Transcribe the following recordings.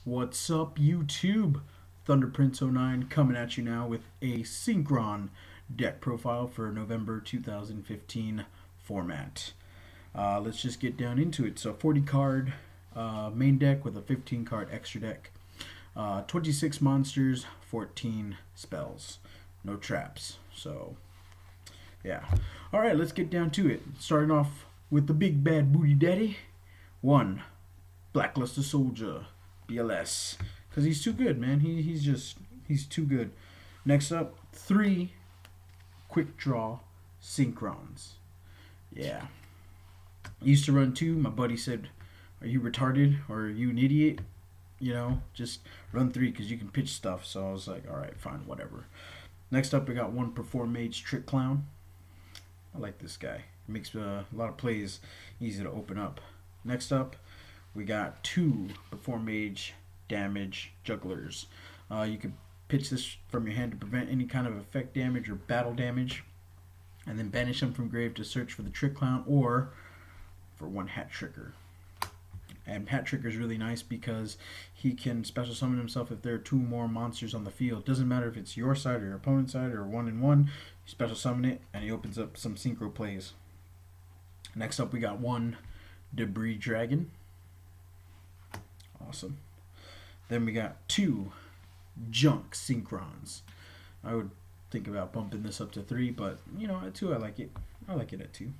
What's up, YouTube? ThunderPrince09 coming at you now with a Synchron Deck Profile for November 2015 format. Let's just get down into it. So 40 card main deck with a 15 card extra deck. 26 monsters, 14 spells. No traps. So, yeah. Alright, let's get down to it. Starting off with the big bad booty daddy. 1. Blackluster Soldier. BLS. Because he's too good, man. He's too good. Next up, 3 quick draw synchrons. Yeah. Used to run 2. My buddy said, "Are you retarded or are you an idiot? You know, just run 3 because you can pitch stuff." So I was like, alright, fine, whatever. Next up, we got 1 Perform Mage Trick Clown. I like this guy. It makes a lot of plays easy to open up. Next up, we got 2 Perform Mage Damage Jugglers. You can pitch this from your hand to prevent any kind of effect damage or battle damage, and then banish them from grave to search for the Trick Clown or for 1 Hat Tricker. And Hat Tricker is really nice because he can special summon himself if there are 2 more monsters on the field. Doesn't matter if it's your side or your opponent's side or 1-1. You special summon it and he opens up some synchro plays. Next up, we got 1 Debris Dragon. Awesome. Then we got 2 Junk Synchrons. I would think about bumping this up to 3, but at 2 I like it. I like it at 2.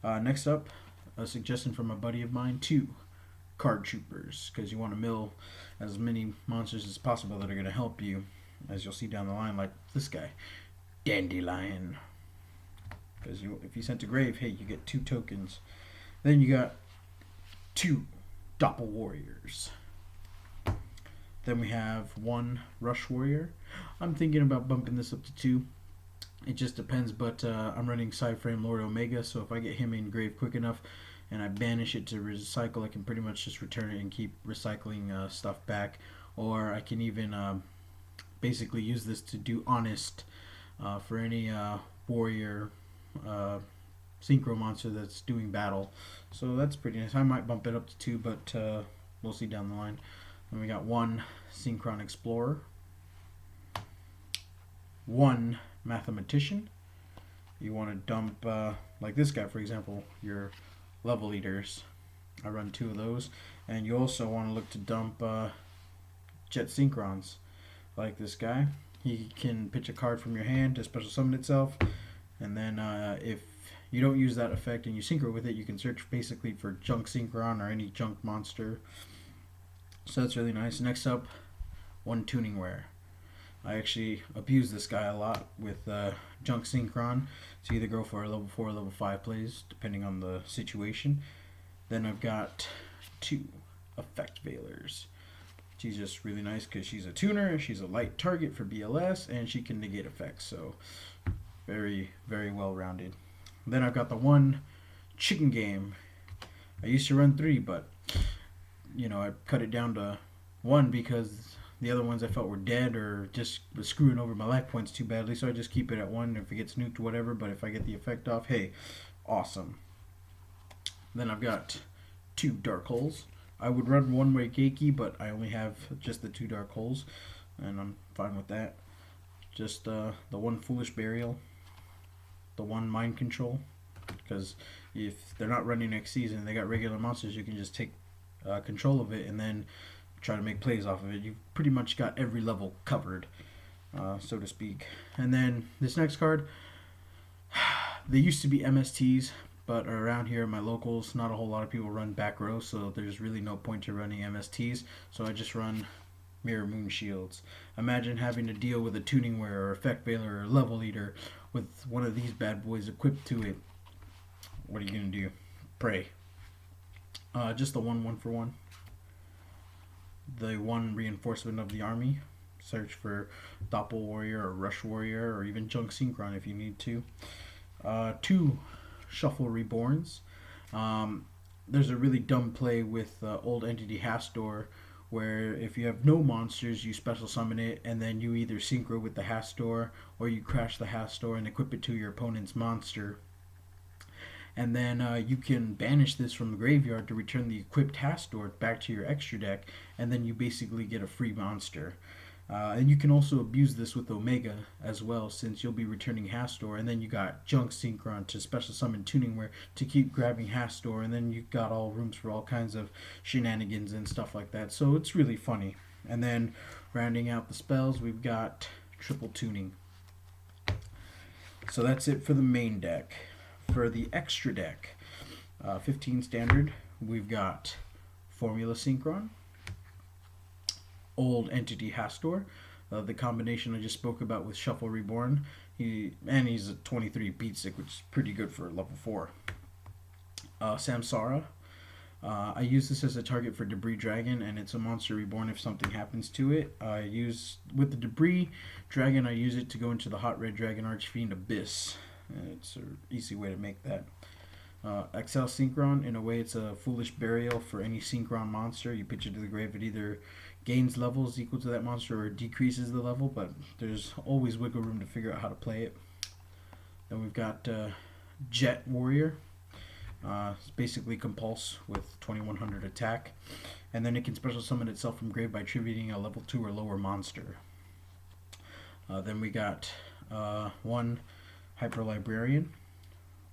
Next up, a suggestion from a buddy of mine: 2 Card Troopers, because you want to mill as many monsters as possible that are going to help you, as you'll see down the line, like this guy, Dandelion. Because if you sent to grave, hey, you get 2 tokens. Then you got 2 Doppel Warriors. Then we have 1 Rush Warrior. I'm thinking about bumping this up to 2. It just depends, but I'm running Psyframe Lord Omega, so if I get him in grave quick enough and I banish it to recycle, I can pretty much just return it and keep recycling stuff back. Or I can even basically use this to do Honest for any warrior synchro monster that's doing battle. So that's pretty nice. I might bump it up to 2, but we'll see down the line. Then we got 1 Synchron Explorer, 1 Mathematician. You want to dump, like this guy, for example, your level leaders. I run 2 of those. And you also want to look to dump Jet Synchrons, like this guy. He can pitch a card from your hand to special summon itself, and then if you don't use that effect and you synchro with it, you can search basically for Junk Synchron or any junk monster. So that's really nice. Next up, 1 Tuningware. I actually abuse this guy a lot with Junk Synchron to either go for a level 4 or level 5 plays, depending on the situation. Then I've got 2 Effect Veilers. She's just really nice because she's a tuner, she's a light target for BLS, and she can negate effects. So very, very well rounded. Then I've got the 1 Chicken Game. I used to run 3, but I cut it down to 1 because the other ones I felt were dead or just was screwing over my life points too badly. So I just keep it at 1. If it gets nuked, whatever. But if I get the effect off, hey, awesome. Then I've got 2 Dark Holes. I would run 1 Reiki, but I only have just the 2 Dark Holes, and I'm fine with that. Just the 1 Foolish Burial, the 1 Mind Control, because if they're not running next season, they got regular monsters, you can just take control of it and then try to make plays off of it. You've pretty much got every level covered, so to speak. And then this next card, they used to be MSTs, but around here in my locals, not a whole lot of people run back row, so there's really no point to running MSTs. So I just run Mirror Moon Shields. Imagine having to deal with a Tuningware or Effect Veiler or Level Leader with one of these bad boys equipped to it. What are you going to do? Pray. Just the 1 for 1. The 1 Reinforcement of the Army. Search for Doppel Warrior or Rush Warrior or even Junk Synchron if you need to. 2 Shuffle Reborns. There's a really dumb play with Old Entity Hastor where if you have no monsters, you special summon it and then you either synchro with the Hastor or you crash the Hastor and equip it to your opponent's monster. and then you can banish this from the graveyard to return the equipped Hastor back to your extra deck, and then you basically get a free monster. And you can also abuse this with Omega as well, since you'll be returning Hastor, and then you got Junk Synchron to special summon Tuningware to keep grabbing Hastor, and then you got all rooms for all kinds of shenanigans and stuff like that. So it's really funny. And then rounding out the spells, we've got triple tuning. So that's it for the main deck. For the extra deck, 15 standard, we've got Formula Synchron, Old Entity Hastor, the combination I just spoke about with Shuffle Reborn. He's a 23 beat stick, which is pretty good for level 4. Samsara. I use this as a target for Debris Dragon, and it's a monster reborn if something happens to it. With the Debris Dragon, I use it to go into the Hot Red Dragon Archfiend Abyss. It's an easy way to make that. Excel Synchron, in a way it's a foolish burial for any Synchron monster. You pitch it to the grave, it either gains levels equal to that monster or decreases the level, but there's always wiggle room to figure out how to play it. Then we've got Jet Warrior. It's basically Compulse with 2100 attack, and then it can special summon itself from grave by tributing a level 2 or lower monster. Then we got one Hyper Librarian,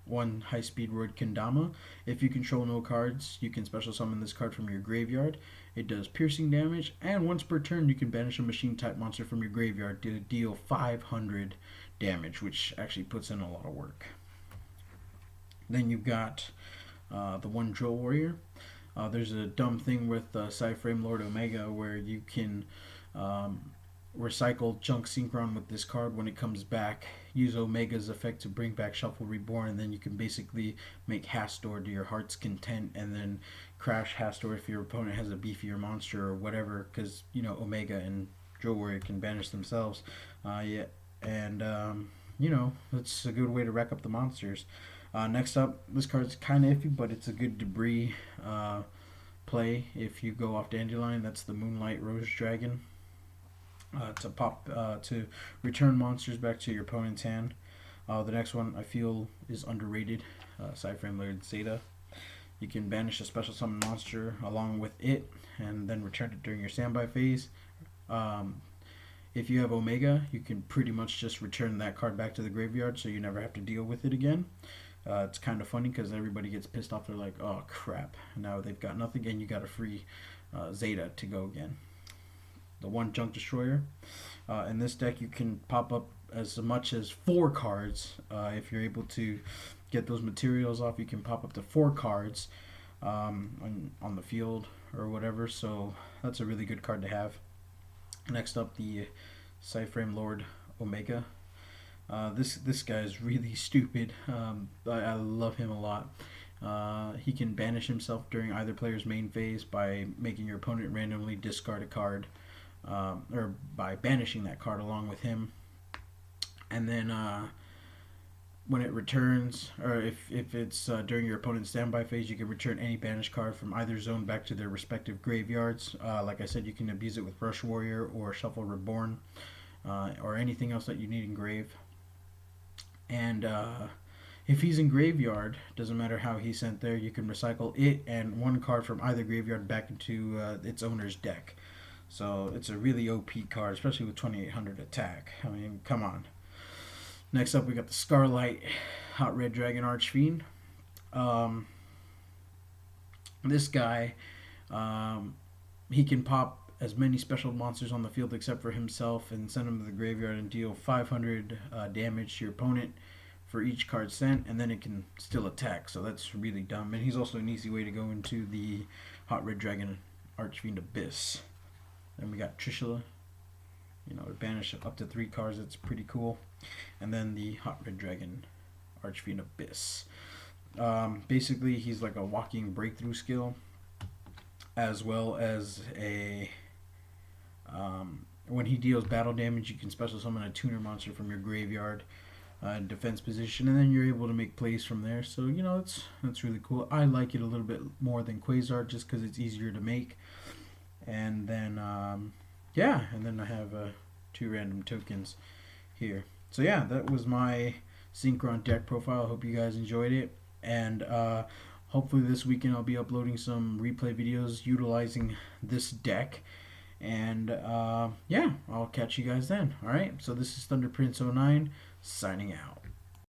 one High Speed Roid Kendama. If you control no cards, you can special summon this card from your graveyard. It does piercing damage, and once per turn you can banish a machine type monster from your graveyard to deal 500 damage, which actually puts in a lot of work. Then you've got the one Drill Warrior. There's a dumb thing with Cyframe Lord Omega where you can recycle Junk Synchron with this card when it comes back. Use Omega's effect to bring back Shuffle Reborn, and then you can basically make Hastor to your heart's content, and then crash Hastor if your opponent has a beefier monster or whatever, because Omega and Drill Warrior can banish themselves. It's a good way to rack up the monsters. Next up, this card's kind of iffy, but it's a good debris play if you go off Dandelion. That's the Moonlight Rose Dragon. To return monsters back to your opponent's hand. The next one I feel is underrated. Cyframe Layered Zeta. You can banish a special summon monster along with it, and then return it during your standby phase. If you have Omega, you can pretty much just return that card back to the graveyard, so you never have to deal with it again. It's kind of funny because everybody gets pissed off. They're like, oh crap, now they've got nothing, and you got a free Zeta to go again. The one Junk Destroyer. In this deck, you can pop up as much as 4 cards. If you're able to get those materials off, you can pop up to 4 cards on the field or whatever. So that's a really good card to have. Next up, the Cyframe Lord Omega. This guy is really stupid. I love him a lot. He can banish himself during either player's main phase by making your opponent randomly discard a card, or by banishing that card along with him. And then when it returns, or if it's during your opponent's standby phase, you can return any banished card from either zone back to their respective graveyards. Like I said, you can abuse it with Rush Warrior or Shuffle Reborn, or anything else that you need in grave. And if he's in graveyard, doesn't matter how he's sent there, you can recycle it and 1 card from either graveyard back into its owner's deck. So it's a really OP card, especially with 2800 attack. I mean, come on. Next up, we got the Scarlight Hot Red Dragon Archfiend. This guy, he can pop as many special monsters on the field except for himself and send them to the graveyard and deal 500 damage to your opponent for each card sent, and then it can still attack. So that's really dumb. And he's also an easy way to go into the Hot Red Dragon Archfiend Abyss. Then we got Trishula. To banish up to 3 cards. That's pretty cool. And then the Hot Red Dragon Archfiend Abyss. Basically, he's like a walking breakthrough skill, as well as a when he deals battle damage, you can special summon a tuner monster from your graveyard defense position, and then you're able to make plays from there. So that's really cool. I like it a little bit more than Quasar just because it's easier to make. And then and then I have 2 random tokens here. So yeah, that was my Synchron Deck Profile. I hope you guys enjoyed it, And hopefully this weekend I'll be uploading some replay videos utilizing this deck. And yeah, I'll catch you guys then. All right, so this is Thunder Prince 09 signing out.